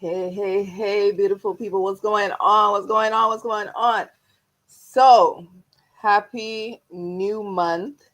Hey, hey, hey, beautiful people. What's going on? What's going on? What's going on? So, happy new month.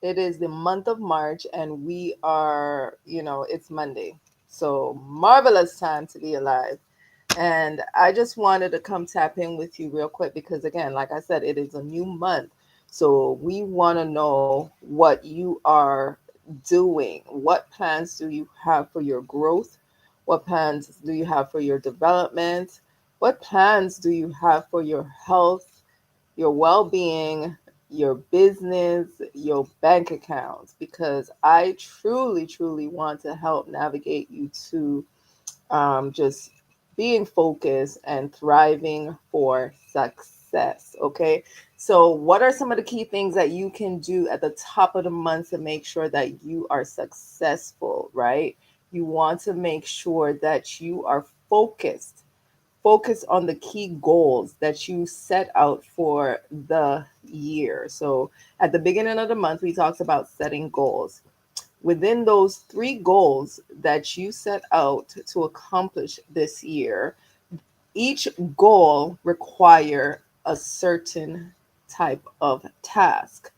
It is the month of March, and we are, it's Monday. So, marvelous time to be alive. And I just wanted to come tap in with you real quick because, again, like I said, it is a new month. So, we want to know what you are doing. What plans do you have for your growth? What plans do you have for your development? What plans do you have for your health, your well being, your business, your bank accounts? Because I truly, truly want to help navigate you to just being focused and thriving for success. Okay. So, what are some of the key things that you can do at the top of the month to make sure that you are successful, right? You want to make sure that you are focused. Focus on the key goals that you set out for the year. So, at the beginning of the month, we talked about setting goals. Within those three goals that you set out to accomplish this year, each goal require a certain type of task.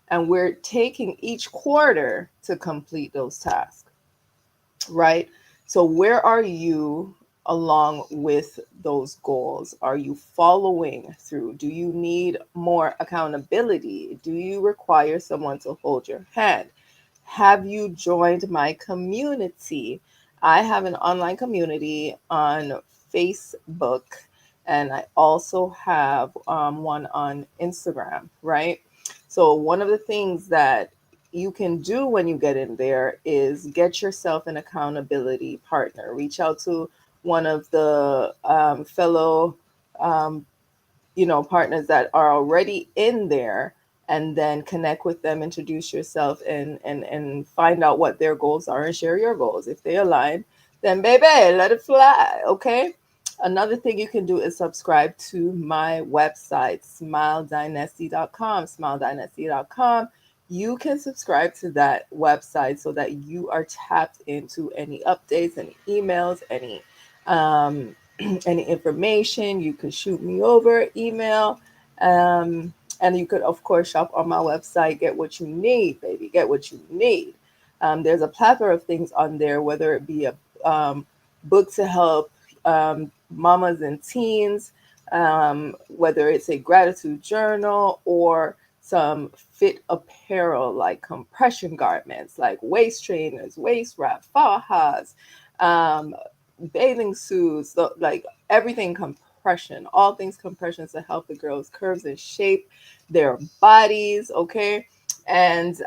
And we're taking each quarter to complete those tasks, right? So where are you along with those goals? Are you following through? Do you need more accountability? Do you require someone to hold your hand? Have you joined my community? I have an online community on Facebook, and I also have one on Instagram, right? So, one of the things that you can do when you get in there is get yourself an accountability partner. Reach out to one of the fellow um, partners that are already in there, and then connect with them, introduce yourself, and find out what their goals are and share your goals. If they align, then baby, let it fly. Okay. Another thing you can do is subscribe to my website, smiledynasty.com. Smiledynasty.com. You can subscribe to that website so that you are tapped into any updates, any emails, um, any information. You could shoot me over email. And you could, of course, shop on my website. Get what you need, baby. Get what you need. There's a plethora of things on there, whether it be a book to help mamas and teens, whether it's a gratitude journal or some fit apparel like compression garments, like waist trainers, waist wrap, fajas, um, bathing suits, like everything compression, all things compression to help the girls curves and shape their bodies. Okay. And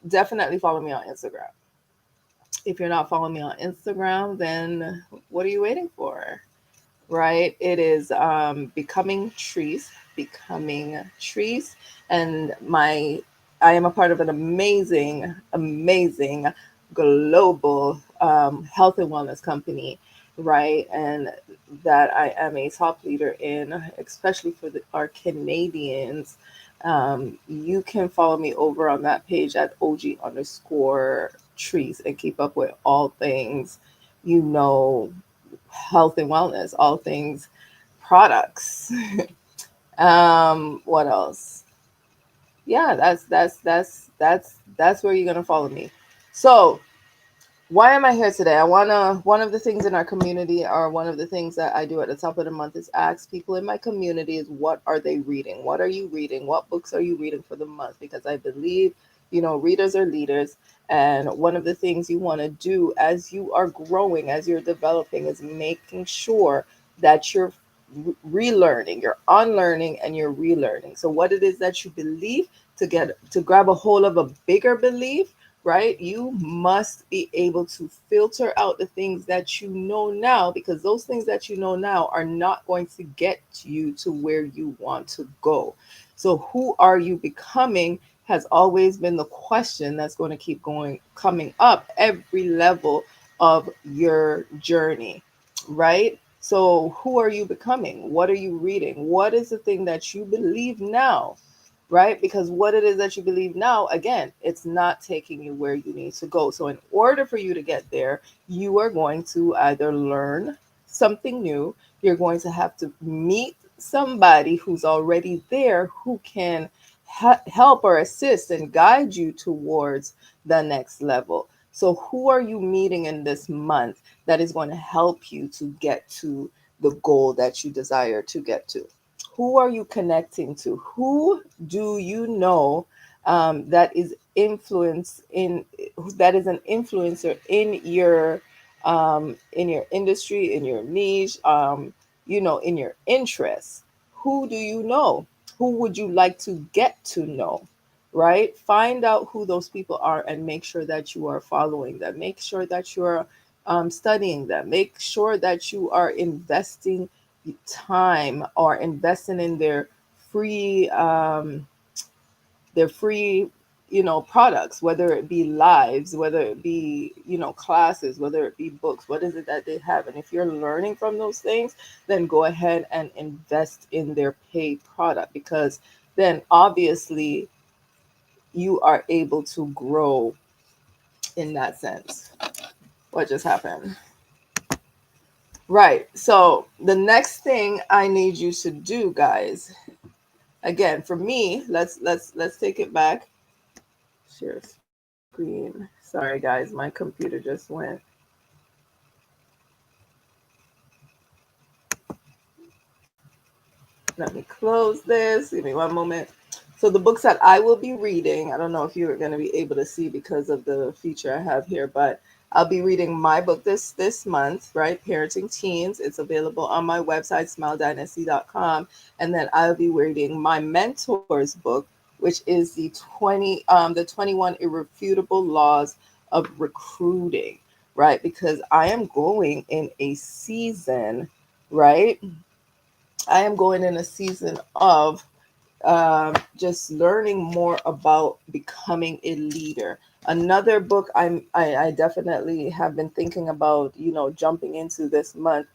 definitely follow me on Instagram. If you're not following me on Instagram, then what are you waiting for? Right? It is becoming trees, and I am a part of an amazing, amazing global health and wellness company, right? And that I am a top leader in, especially for our Canadians. You can follow me over on that page at OG underscore trees and keep up with all things, you know, health and wellness, all things products. What else? Yeah, that's where you're gonna follow me. So why am I here today? One of the things in our community, or one of the things that I do at the top of the month, is ask people in my community is what are they reading? What are you reading? What books are you reading for the month? Because I believe, readers are leaders. And one of the things you want to do as you are growing, as you're developing, is making sure that you're relearning, you're unlearning, and you're relearning. So what it is that you believe, to grab a hold of a bigger belief, right? You must be able to filter out the things that you know now, because those things that you know now are not going to get you to where you want to go. So, who are you becoming has always been the question that's going to keep coming up every level of your journey, right? So, who are you becoming? What are you reading? What is the thing that you believe now, right? Because what it is that you believe now, again, it's not taking you where you need to go. So in order for you to get there, you are going to either learn something new, you're going to have to meet somebody who's already there who can help or assist and guide you towards the next level. So who are you meeting in this month that is going to help you to get to the goal that you desire to get to? Who are you connecting to? Who do you know that is influence in that is an influencer in your industry, in your niche, in your interests? Who do you know? Who would you like to get to know? Right? Find out who those people are and make sure that you are following them. Make sure that you are studying them. Make sure that you are investing time or investing in free their free products, whether it be lives, whether it be classes, whether it be books. What is it that they have? And if you're learning from those things, then go ahead and invest in their paid product, because then obviously you are able to grow in that sense. What just happened? Right. So the next thing I need you to do, guys, again, for me, let's take it back. Share screen. Sorry, guys, my computer just went. Let me close this. Give me one moment. So the books that I will be reading, I don't know if you're going to be able to see because of the feature I have here, but I'll be reading my book this month, right? Parenting Teens. It's available on my website, smiledynasty.com. And then I'll be reading my mentor's book, which is the 21 Irrefutable Laws of Recruiting, right? Because I am going in a season, right? I am going in a season of just learning more about becoming a leader. Another book I definitely have been thinking about, jumping into this month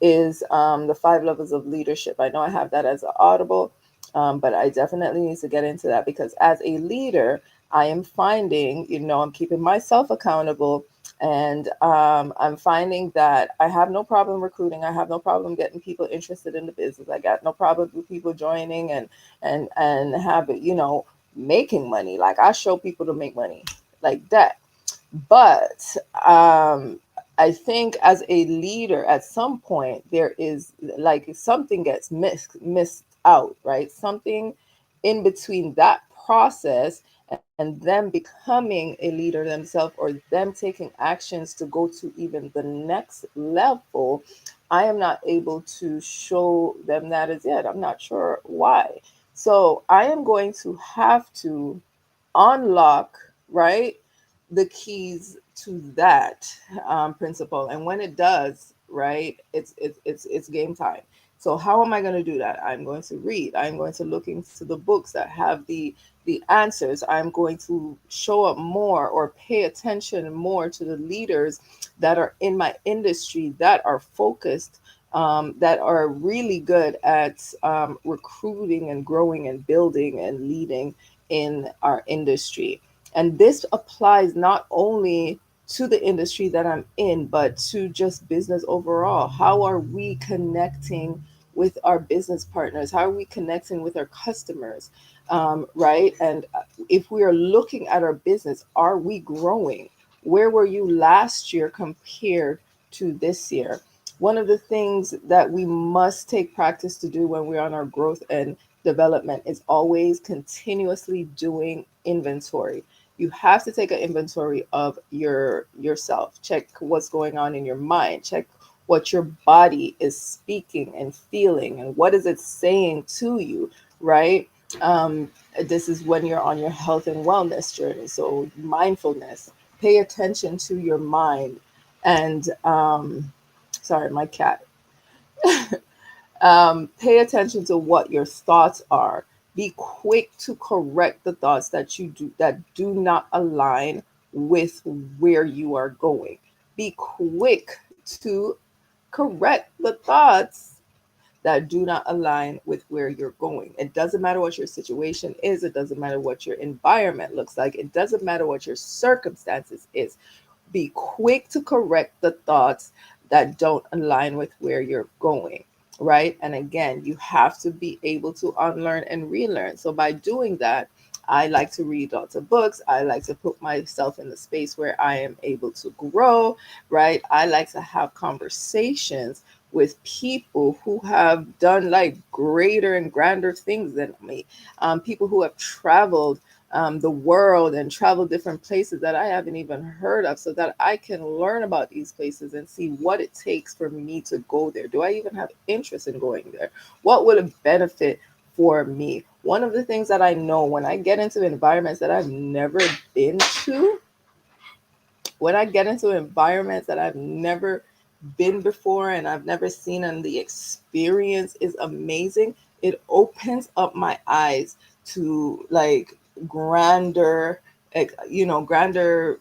is The Five Levels of Leadership. I know I have that as an Audible, but I definitely need to get into that, because as a leader, I am finding, I'm keeping myself accountable, and I'm finding that I have no problem recruiting. I have no problem getting people interested in the business. I got no problem with people joining and have it, making money. Like, I show people to make money like that. But I think as a leader, at some point, there is like something gets missed out, right? Something in between that process and them becoming a leader themselves, or them taking actions to go to even the next level. I am not able to show them that as yet. I'm not sure why. So I am going to have to unlock, right, the keys to that principle. And when it does, right, it's game time. So how am I going to do that? I'm going to read. I'm going to look into the books that have the answers. I'm going to show up more or pay attention more to the leaders that are in my industry, that are focused, that are really good at recruiting and growing and building and leading in our industry. And this applies not only to the industry that I'm in, but to just business overall. How are we connecting with our business partners? How are we connecting with our customers? Right? And if we are looking at our business, are we growing? Where were you last year compared to this year? One of the things that we must take practice to do when we're on our growth and development is always continuously doing inventory. You have to take an inventory of yourself. Check what's going on in your mind. Check what your body is speaking and feeling, and what is it saying to you, right? This is when you're on your health and wellness journey. So mindfulness, pay attention to your mind. And sorry, my cat. Pay attention to what your thoughts are. Be quick to correct the thoughts that do not align with where you are going. Be quick to correct the thoughts that do not align with where you're going. It doesn't matter what your situation is, it doesn't matter what your environment looks like, it doesn't matter what your circumstances is. Be quick to correct the thoughts that don't align with where you're going, right? And again, you have to be able to unlearn and relearn. So by doing that, I like to read lots of books. I like to put myself in the space where I am able to grow, right? I like to have conversations with people who have done like greater and grander things than me, people who have traveled the world and travel different places that I haven't even heard of, so that I can learn about these places and see what it takes for me to go there. Do I even have interest in going there? What would it benefit for me? One of the things that I know when I get into environments that I've never been to, when I get into environments that I've never been before and I've never seen, and the experience is amazing, it opens up my eyes to like grander, grander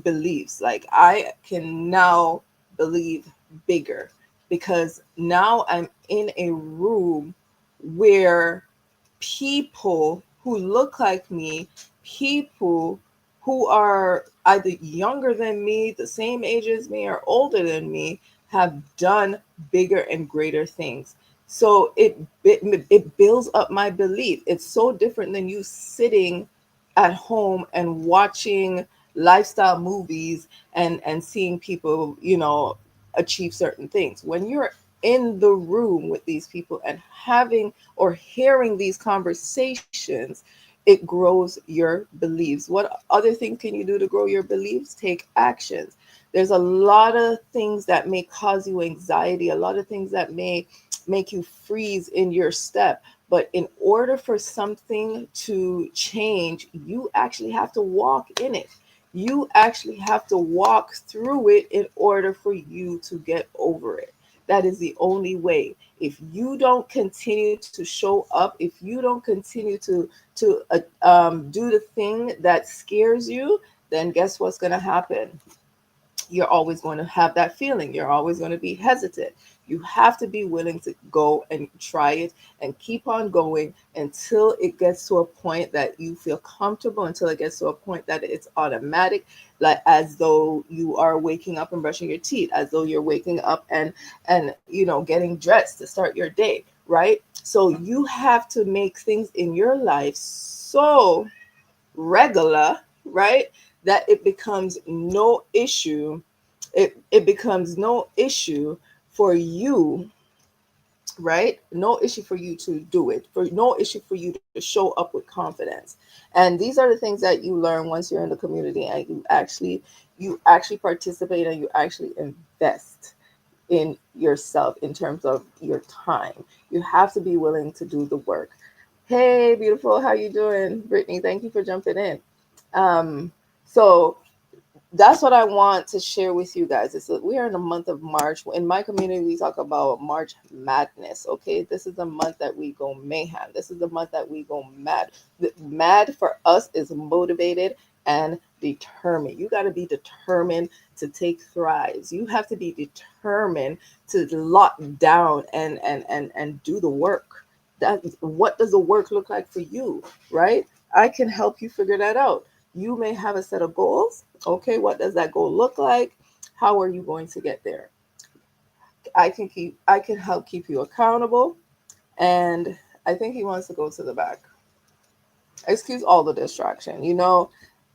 beliefs. Like I can now believe bigger because now I'm in a room where people who look like me, people who are either younger than me, the same age as me, or older than me, have done bigger and greater things. So it builds up my belief. It's so different than you sitting at home and watching lifestyle movies and seeing people, achieve certain things. When you're in the room with these people and having or hearing these conversations, it grows your beliefs. What other thing can you do to grow your beliefs? Take actions. There's a lot of things that may cause you anxiety, a lot of things that may make you freeze in your step. But in order for something to change, you actually have to walk in it. You actually have to walk through it in order for you to get over it. That is the only way. If you don't continue to show up, if you don't continue to do the thing that scares you, then guess what's going to happen? You're always going to have that feeling. You're always going to be hesitant. You have to be willing to go and try it and keep on going until it gets to a point that you feel comfortable, until it gets to a point that it's automatic, like as though you are waking up and brushing your teeth, as though you're waking up and getting dressed to start your day, right? So you have to make things in your life so regular, right? That it becomes no issue. It becomes no issue for you, right? No issue for you to do it, for no issue for you to show up with confidence. And these are the things that you learn once you're in the community and you actually participate and you actually invest in yourself in terms of your time. You have to be willing to do the work. Hey, beautiful, how you doing? Brittany, thank you for jumping in. So that's what I want to share with you guys. Is that we are in the month of March. In my community, we talk about March Madness. Okay, this is the month that we go mayhem. This is the month that we go mad. The mad for us is motivated and determined. You got to be determined to take thrives. You have to be determined to lock down and do the work. That what does the work look like for you, right? I can help you figure that out. You may have a set of goals. Okay, what does that goal look like? How are you going to get there? I can help keep you accountable. And I think he wants to go to the back. Excuse all the distraction.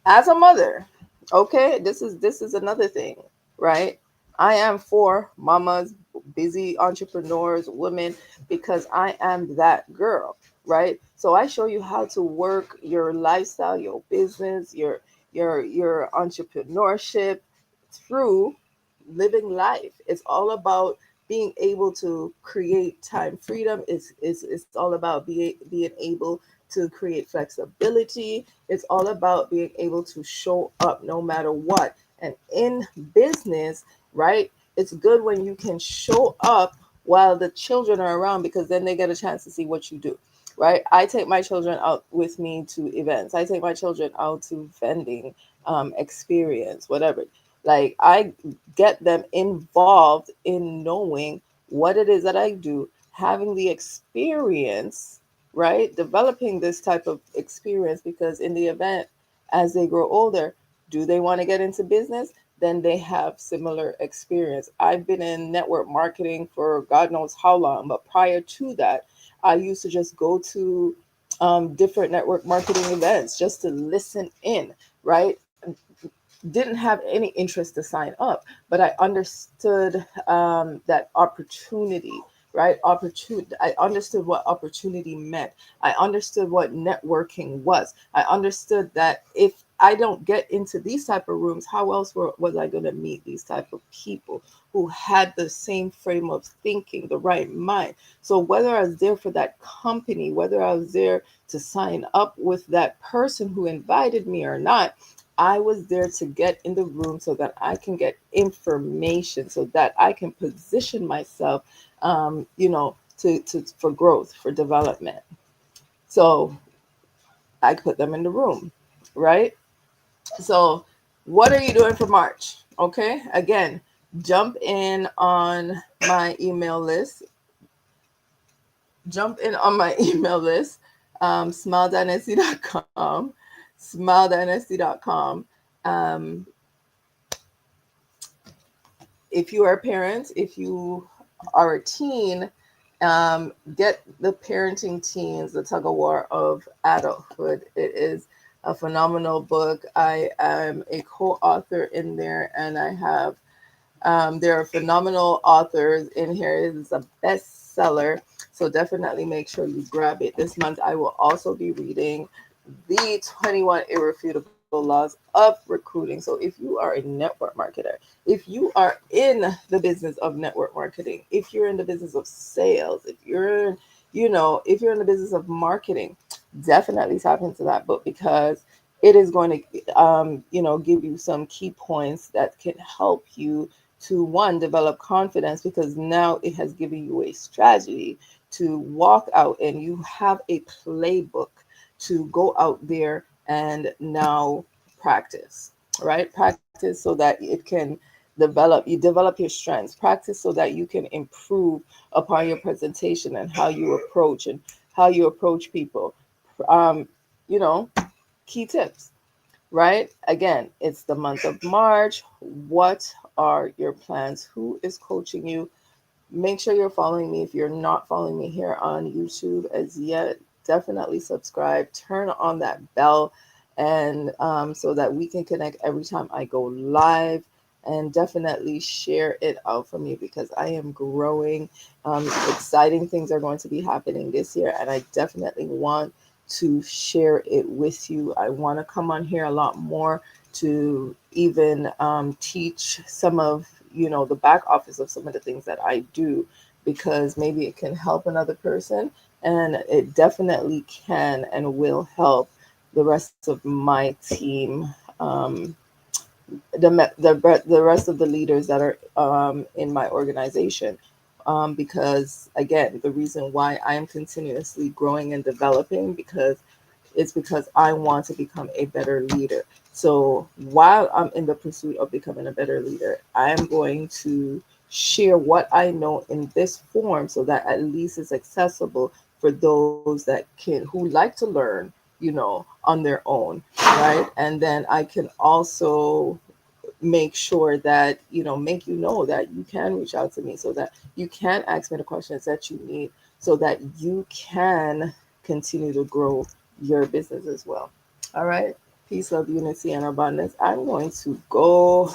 As a mother, okay, this is another thing, right? I am for mamas, busy entrepreneurs, women, because I am that girl, right? So I show you how to work your lifestyle, your business, your entrepreneurship through living life. It's all about being able to create time freedom. It's all about being able to create flexibility. It's all about being able to show up no matter what. And in business, right, it's good when you can show up while the children are around, because then they get a chance to see what you do, right? I take my children out with me to events. I take my children out to vending experience, whatever. Like I get them involved in knowing what it is that I do, having the experience, right? Developing this type of experience, because in the event as they grow older, do they want to get into business? Then they have similar experience. I've been in network marketing for God knows how long, but prior to that, I used to just go to different network marketing events just to listen in, right? Didn't have any interest to sign up, but I understood that opportunity, right? Opportunity. I understood what opportunity meant. I understood what networking was. I understood that if I don't get into these type of rooms, how else was I going to meet these type of people who had the same frame of thinking, the right mind? So whether I was there for that company, whether I was there to sign up with that person who invited me or not, I was there to get in the room so that I can get information, so that I can position myself, to for growth, for development. So I put them in the room, right? So what are you doing for March? Okay, again, jump in on my email list. Jump in on my email list, smiledynasty.com, smiledynasty.com. Um, if you are a parent, if you are a teen, get the Parenting Teens, the Tug of War of Adulthood. It is a phenomenal book. I am a co-author in there, and I have there are phenomenal authors in here. It is a bestseller, so definitely make sure you grab it. This month, I will also be reading the 21 Irrefutable Laws of Recruiting. So if you are a network marketer, if you are in the business of network marketing, if you're in the business of sales, if you're, if you're in the business of marketing, definitely tap into that book, because it is going to, give you some key points that can help you to, one, develop confidence, because now it has given you a strategy to walk out, and you have a playbook to go out there and now practice, right? Practice so that it can develop your strengths. Practice so that you can improve upon your presentation and how you approach people. Um, you know, Key tips, right? Again, it's the month of March. What are your plans? Who is coaching you? Make sure you're following me. If you're not following me here on YouTube as yet, definitely subscribe. Turn on that bell, and so that we can connect every time I go live. And definitely share it out for me, because I am growing. Exciting things are going to be happening this year, and I definitely want to share it with you. I want to come on here a lot more to even teach some of the back office of some of the things that I do, because maybe it can help another person, and it definitely can and will help the rest of my team, the rest of the leaders that are in my organization. Because again, the reason why I am continuously growing and developing, because I want to become a better leader. So while I'm in the pursuit of becoming a better leader, I am going to share what I know in this form, so that at least it's accessible for those that who like to learn, on their own, right? And then I can also make sure that, make that you can reach out to me, so that you can ask me the questions that you need, so that you can continue to grow your business as well. All right. Peace, love, unity, and abundance. I'm going to go.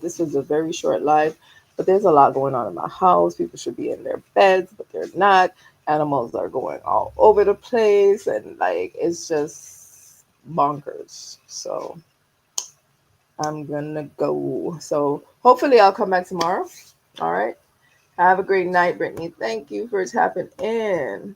This was a very short live, but there's a lot going on in my house. People should be in their beds, but they're not. Animals are going all over the place, and like it's just bonkers. So I'm gonna go. So hopefully I'll come back tomorrow. All right. Have a great night, Brittany. Thank you for tapping in.